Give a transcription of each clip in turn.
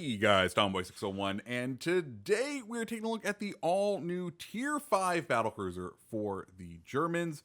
Hey guys, Tomboy601, and today we're taking a look at the all-new Tier 5 battlecruiser for the Germans,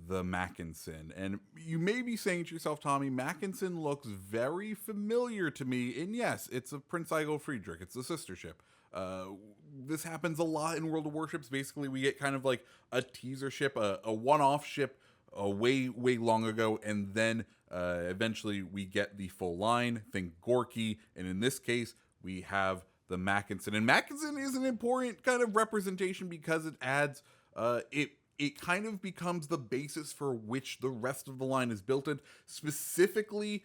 the Makensen. And you may be saying to yourself, Tommy, Makensen looks very familiar to me, and yes, it's a Prince Eigil Friedrich, it's a sister ship. This happens a lot in World of Warships. Basically, we get kind of like a teaser ship, a one-off ship, way long ago, and then eventually we get the full line. Think Gorky, and in this case we have the Makensen. And Makensen is an important kind of representation because it adds it kind of becomes the basis for which the rest of the line is built in. Specifically,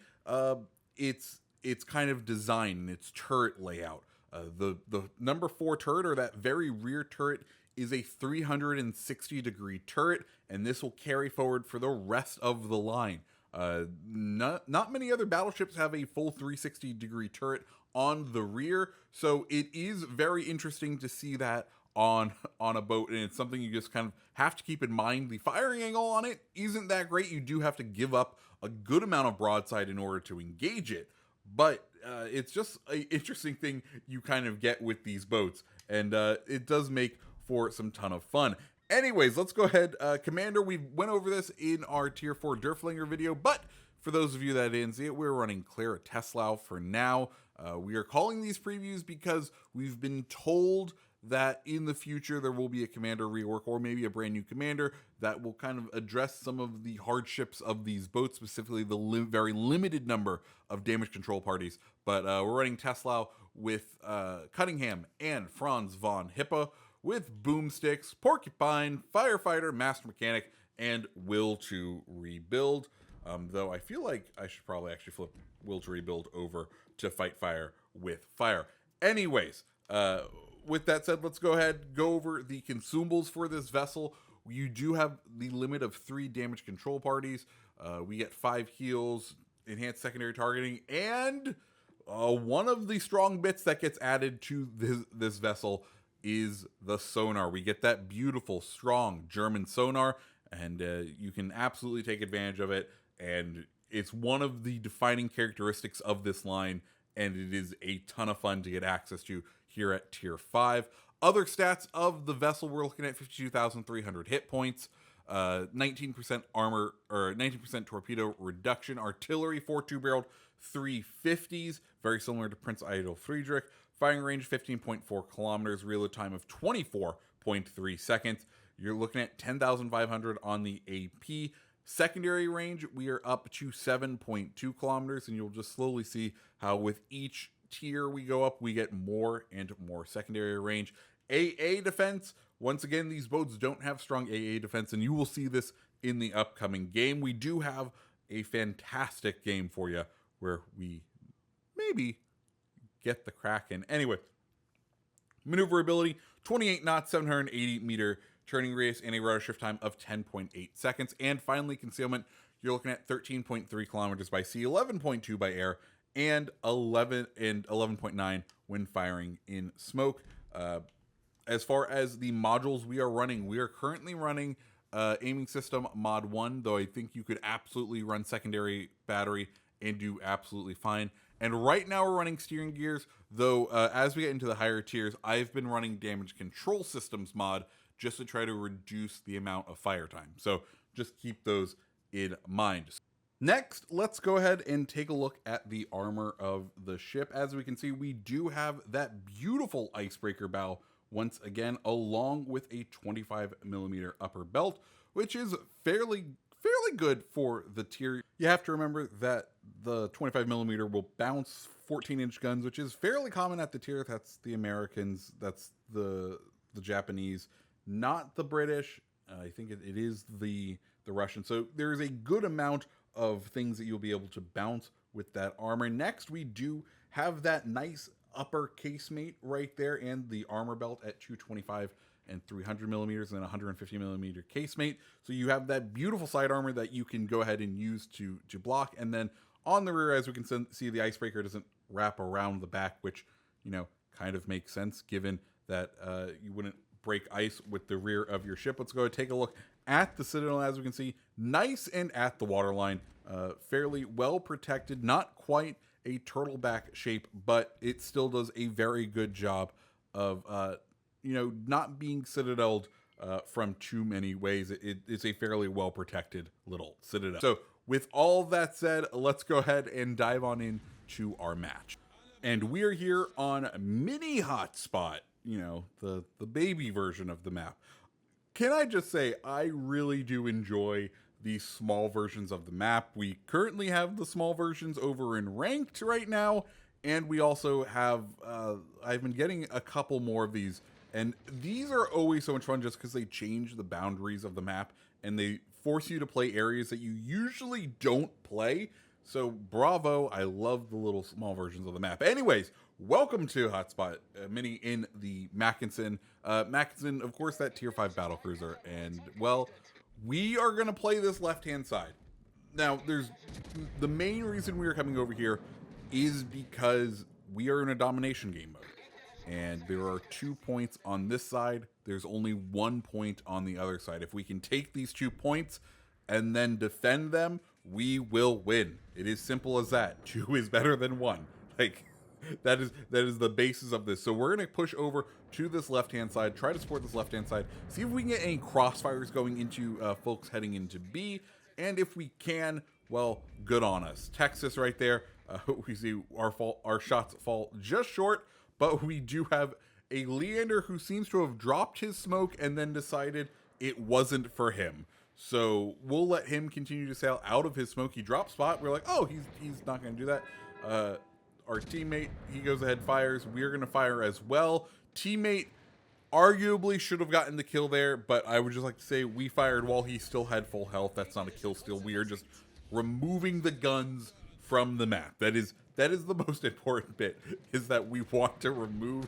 its kind of design and its turret layout. The number 4 turret, or that very rear turret, is a 360-degree turret, and this will carry forward for the rest of the line. Not many other battleships have a full 360-degree turret on the rear, so it is very interesting to see that on a boat, and it's something you just kind of have to keep in mind. The firing angle on it isn't that great. You do have to give up a good amount of broadside in order to engage it, but it's just an interesting thing you kind of get with these boats, and it does make for some ton of fun. Anyways, let's go ahead. Commander, we went over this in our Tier 4 Derflinger video, but for those of you that didn't see it, we're running Clara Teslau for now. We are calling these previews because we've been told that in the future there will be a commander rework, or maybe a brand new commander that will kind of address some of the hardships of these boats, specifically the very limited number of damage control parties. But we're running Teslau with Cunningham and Franz von Hippe, with boomsticks, porcupine, firefighter, master mechanic, and will to rebuild. Though I feel like I should probably actually flip will to rebuild over to fight fire with fire. Anyways, with that said, let's go ahead, go over the consumables for this vessel. You do have the limit of 3 damage control parties. We get 5 heals, enhanced secondary targeting, and one of the strong bits that gets added to this vessel is the sonar. We get that beautiful, strong German sonar, and you can absolutely take advantage of it. And it's one of the defining characteristics of this line, and it is a ton of fun to get access to here at Tier 5. Other stats of the vessel, we're looking at 52,300 hit points, 19% armor, or 19% torpedo reduction, artillery, 4 2-barreled 350s, very similar to Prince Eigil Friedrich. Firing range 15.4 kilometers, reload time of 24.3 seconds. You're looking at 10,500 on the AP. Secondary range, we are up to 7.2 kilometers, and you'll just slowly see how with each tier we go up, we get more and more secondary range. AA defense, once again, these boats don't have strong AA defense, and you will see this in the upcoming game. We do have a fantastic game for you where we maybe get the Kraken. Anyway, maneuverability, 28 knots, 780 meter turning radius, and a rudder shift time of 10.8 seconds. And finally, concealment, you're looking at 13.3 kilometers by sea, 11.2 by air, and 11.9 when firing in smoke. As far as the modules we are currently running aiming system mod 1, though I think you could absolutely run secondary battery and do absolutely fine. And right now we're running steering gears, though as we get into the higher tiers, I've been running damage control systems mod just to try to reduce the amount of fire time. So just keep those in mind. Next, let's go ahead and take a look at the armor of the ship. As we can see, we do have that beautiful icebreaker bow once again, along with a 25mm upper belt, which is fairly good for the tier. You have to remember that the 25mm will bounce 14-inch guns, which is fairly common at the tier. That's the Americans, that's the Japanese, not the British. I think it is the Russian. So there's a good amount of things that you'll be able to bounce with that armor. Next, we do have that nice upper casemate right there, and the armor belt at 225 and 300mm, and then 150mm casemate. So you have that beautiful side armor that you can go ahead and use to block. And then on the rear, as we can see, the icebreaker doesn't wrap around the back, which, you know, kind of makes sense given that you wouldn't break ice with the rear of your ship. Let's go and take a look at the Citadel. As we can see, nice and at the waterline, fairly well protected, not quite a turtleback shape, but it still does a very good job of, not being citadeled from too many ways. It's a fairly well protected little citadel. So with all that said, let's go ahead and dive on into our match. And we're here on Mini Hotspot, the baby version of the map. Can I just say, I really do enjoy these small versions of the map. We currently have the small versions over in Ranked right now, and we also have, I've been getting a couple more of these, and these are always so much fun just because they change the boundaries of the map, and they force you to play areas that you usually don't play. So bravo, I love the little small versions of the map. Anyways, welcome to Hotspot Mini in the Makensen. Makensen, of course, that tier 5 battlecruiser. And, well, we are going to play this left-hand side. Now, the main reason we are coming over here is because we are in a domination game mode. And there are 2 points on this side. There's only 1 point on the other side. If we can take these 2 points and then defend them, we will win. It is simple as that. 2 is better than 1. Like, that is the basis of this. So we're going to push over to this left-hand side, try to support this left-hand side, see if we can get any crossfires going into folks heading into B, and if we can, well, good on us. Texas right there. We see our shots fall just short, but we do have a Leander who seems to have dropped his smoke and then decided it wasn't for him. So we'll let him continue to sail out of his smoky drop spot. We're like, oh, he's not going to do that. Our teammate, he goes ahead, fires. We're going to fire as well. Teammate arguably should have gotten the kill there, but I would just like to say we fired while he still had full health. That's not a kill steal. We are just removing the guns from the map. That is the most important bit, is that we want to remove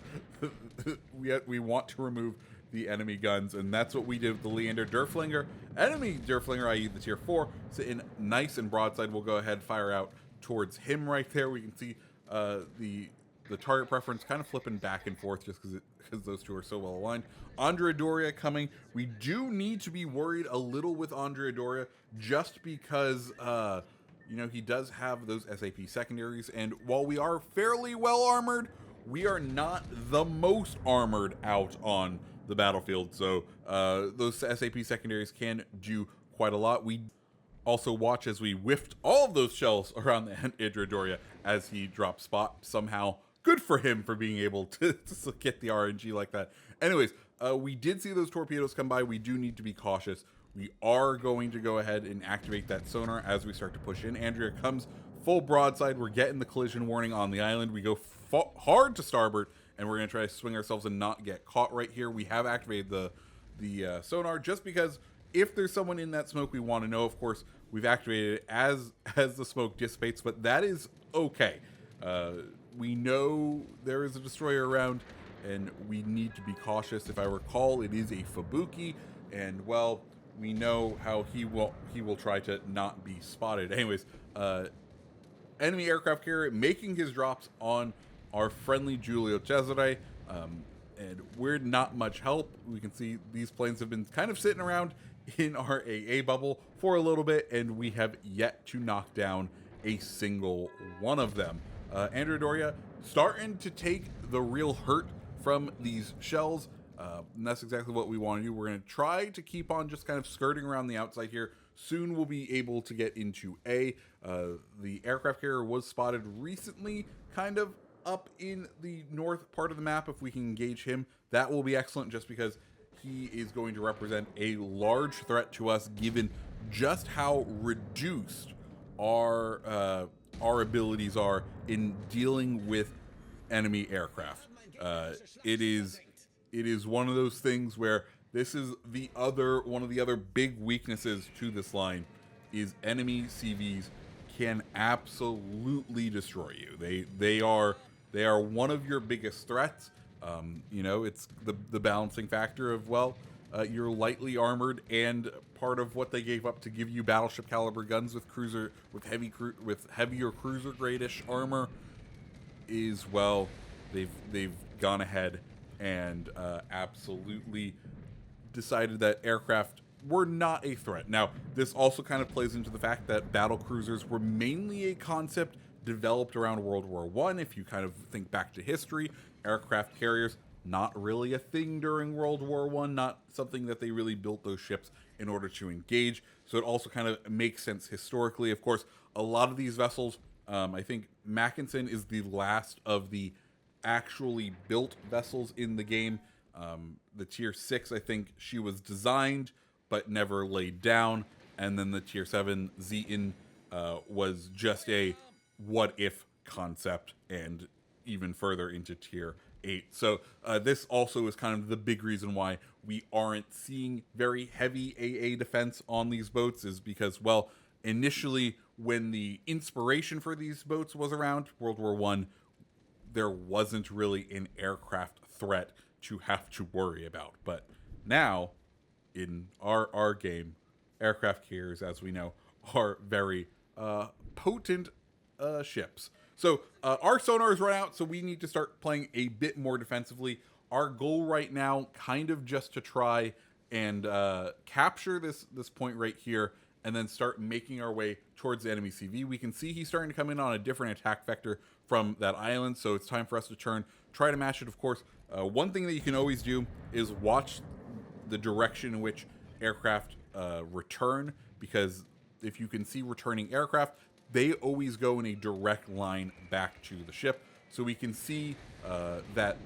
we want to remove the enemy guns, and that's what we did with the Leander Derflinger. Enemy Derflinger, i.e. the tier 4, sitting nice and broadside. We'll go ahead, fire out towards him right there. We can see the target preference kind of flipping back and forth just because those two are so well aligned. Andrea Doria coming. We do need to be worried a little with Andrea Doria just because he does have those SAP secondaries, and while we are fairly well armored, we are not the most armored out on the battlefield, so those SAP secondaries can do quite a lot. We also watch as we whiffed all of those shells around the Andrea Doria as he dropped spot somehow. Good for him for being able to get the RNG like that. Anyways, we did see those torpedoes come by. We do need to be cautious. We are going to go ahead and activate that sonar as we start to push in. Andrea comes full broadside. We're getting the collision warning on the island. We go hard to starboard, and we're going to try to swing ourselves and not get caught right here. We have activated the sonar just because if there's someone in that smoke we want to know. Of course, we've activated it as the smoke dissipates, but that is okay. We know there is a destroyer around, and we need to be cautious. If I recall, it is a Fubuki, and well, we know how he will try to not be spotted. Anyways, enemy aircraft carrier making his drops on our friendly Giulio Cesare, and we're not much help. We can see these planes have been kind of sitting around in our AA bubble for a little bit, and we have yet to knock down a single one of them. Andrea Doria starting to take the real hurt from these shells, and that's exactly what we want to do. We're going to try to keep on just kind of skirting around the outside here. Soon we'll be able to get into A. The aircraft carrier was spotted recently, kind of up in the north part of the map. If we can engage him, that will be excellent, just because he is going to represent a large threat to us, given just how reduced our abilities are in dealing with enemy aircraft. It is one of those things where this is one of the other big weaknesses to this line, is enemy CVs can absolutely destroy you. They are one of your biggest threats. It's the balancing factor of, well, you're lightly armored, and part of what they gave up to give you battleship caliber guns with heavier cruiser grade-ish armor is, well, they've gone ahead and absolutely decided that aircraft were not a threat. Now, this also kind of plays into the fact that battle cruisers were mainly a concept developed around World War I. If you kind of think back to history, aircraft carriers, not really a thing during World War I, not something that they really built those ships in order to engage. So it also kind of makes sense historically. Of course, a lot of these vessels, I think Makensen is the last of the actually built vessels in the game. The Tier 6, I think she was designed but never laid down. And then the Tier 7 Zeton was just a what-if concept, and even further into Tier 8. So this also is kind of the big reason why we aren't seeing very heavy AA defense on these boats, is because, well, initially when the inspiration for these boats was around World War I, there wasn't really an aircraft threat to have to worry about. But now, in our game, aircraft carriers, as we know, are very potent ships. So our sonars run out, so we need to start playing a bit more defensively. Our goal right now, kind of just to try and capture this point right here, and then start making our way towards the enemy CV. We can see he's starting to come in on a different attack vector from that island, so it's time for us to try to match it, of course. One thing that you can always do is watch the direction in which aircraft return, because if you can see returning aircraft, they always go in a direct line back to the ship. So we can see that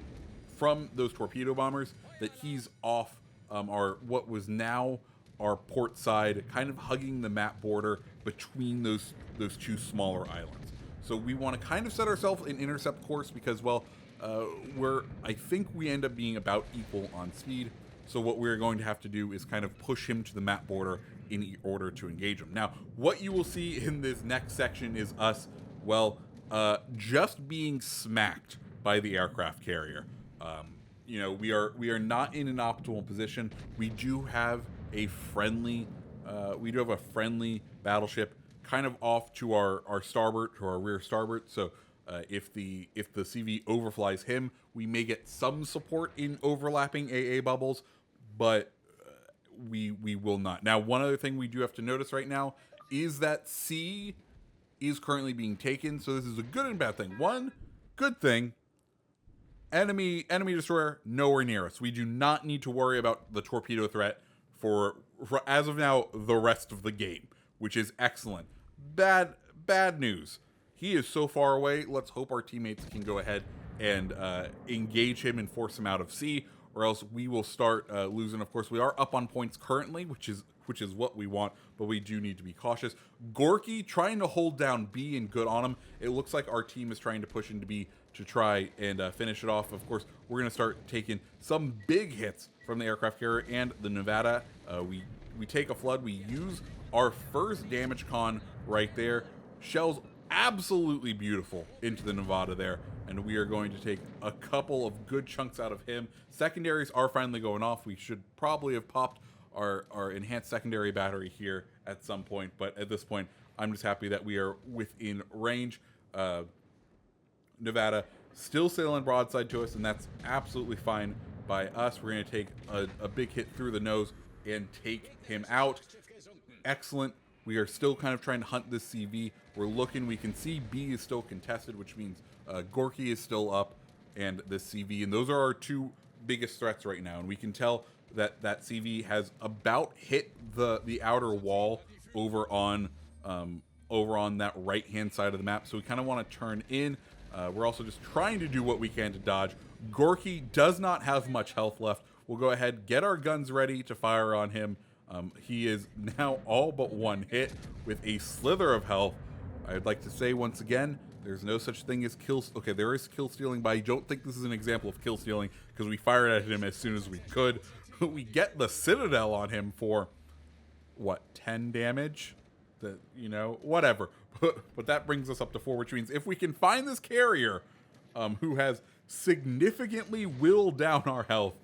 from those torpedo bombers that he's off what was now our port side, kind of hugging the map border between those two smaller islands. So we want to kind of set ourselves an intercept course, because, well, I think we end up being about equal on speed. So what we're going to have to do is kind of push him to the map border in order to engage him. Now, what you will see in this next section is us, well, just being smacked by the aircraft carrier. You know, we are not in an optimal position. We do have a friendly battleship kind of off to our starboard, to our rear starboard. So if the CV overflies him, we may get some support in overlapping AA bubbles, but we will not. Now, one other thing we do have to notice right now is that C is currently being taken. So this is a good and bad thing. One good thing: enemy destroyer nowhere near us. We do not need to worry about the torpedo threat for as of now the rest of the game, which is excellent. Bad news: he is so far away. Let's hope our teammates can go ahead and engage him and force him out of sea, or else we will start losing. Of course, we are up on points currently, which is what we want, but we do need to be cautious. Gorky trying to hold down B and good on him. It looks like our team is trying to push into B to try and finish it off. Of course, we're going to start taking some big hits from the aircraft carrier and the Nevada. We take a flood. We use our first damage con right there. Shells absolutely beautiful into the Nevada there, and we are going to take a couple of good chunks out of him. Secondaries are finally going off. We should probably have popped our enhanced secondary battery here at some point, but at this point I'm just happy that we are within range. Nevada still sailing broadside to us, and that's absolutely fine by us. We're going to take a big hit through the nose and take him out. Excellent. We are still kind of trying to hunt this CV. We're looking. We can see B is still contested, which means Gorky is still up, and this CV. And those are our two biggest threats right now. And we can tell that CV has about hit the outer wall over on that right-hand side of the map. So we kind of want to turn in. We're also just trying to do what we can to dodge. Gorky does not have much health left. We'll go ahead, get our guns ready to fire on him. He is now all but one hit with a slither of health. I'd like to say once again, there's no such thing as kill. Okay, there is kill stealing, but I don't think this is an example of kill stealing because we fired at him as soon as we could. We get the Citadel on him for what, 10 damage? Whatever. But that brings us up to 4, which means if we can find this carrier who has significantly whittled down our health,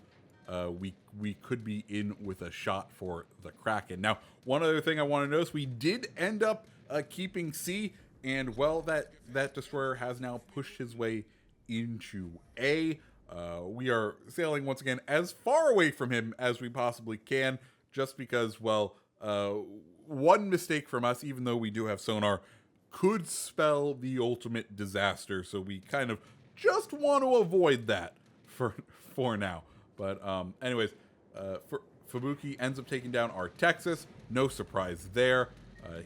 we could be in with a shot for the Kraken. Now, one other thing I want to notice, we did end up keeping C, and well, that destroyer has now pushed his way into A. We are sailing once again as far away from him as we possibly can, just because, well, one mistake from us, even though we do have sonar, could spell the ultimate disaster. So we kind of just want to avoid that for now. But anyways, Fubuki ends up taking down our Texas. No surprise there.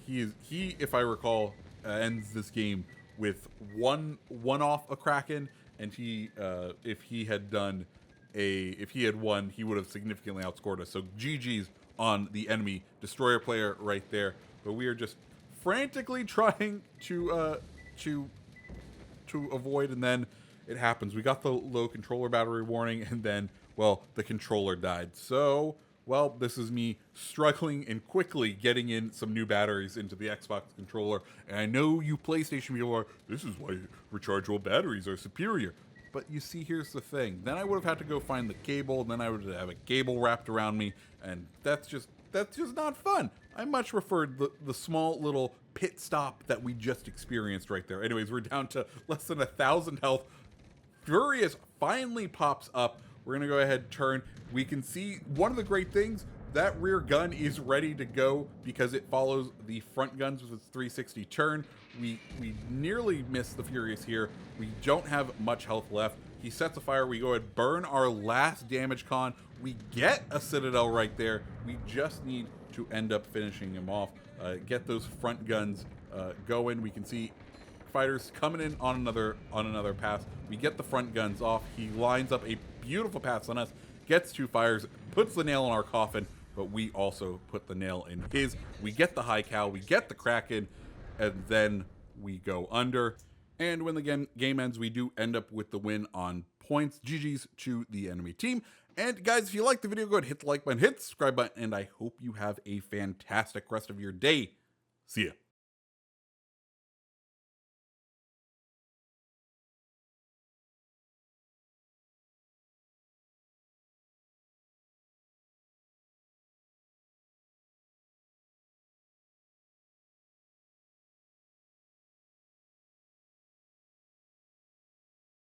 He, if I recall, ends this game with one off a Kraken, and if he had won, he would have significantly outscored us. So GG's on the enemy destroyer player right there. But we are just frantically trying to avoid, and then it happens. We got the low controller battery warning, and then, well, the controller died. So, well, this is me struggling and quickly getting in some new batteries into the Xbox controller. And I know you PlayStation people are, this is why rechargeable batteries are superior. But you see, here's the thing. Then I would have had to go find the cable, and then I would have a cable wrapped around me, and that's just not fun. I much preferred the small little pit stop that we just experienced right there. Anyways, we're down to less than 1,000 health. Furious finally pops up. We're going to go ahead and turn. We can see one of the great things, that rear gun is ready to go because it follows the front guns with its 360 turn. We nearly missed the Furious here. We don't have much health left. He sets a fire. We go ahead, burn our last damage con. We get a Citadel right there. We just need to end up finishing him off. Get those front guns going. We can see fighters coming in on another pass. We get the front guns off. He lines up a beautiful pass on us, gets 2 fires, puts the nail in our coffin, but we also put the nail in his. We get the high cow, we get the Kraken, and then we go under. And when the game ends, we do end up with the win on points. GG's to the enemy team. And guys, if you liked the video, go ahead and hit the like button, hit the subscribe button, and I hope you have a fantastic rest of your day. See ya.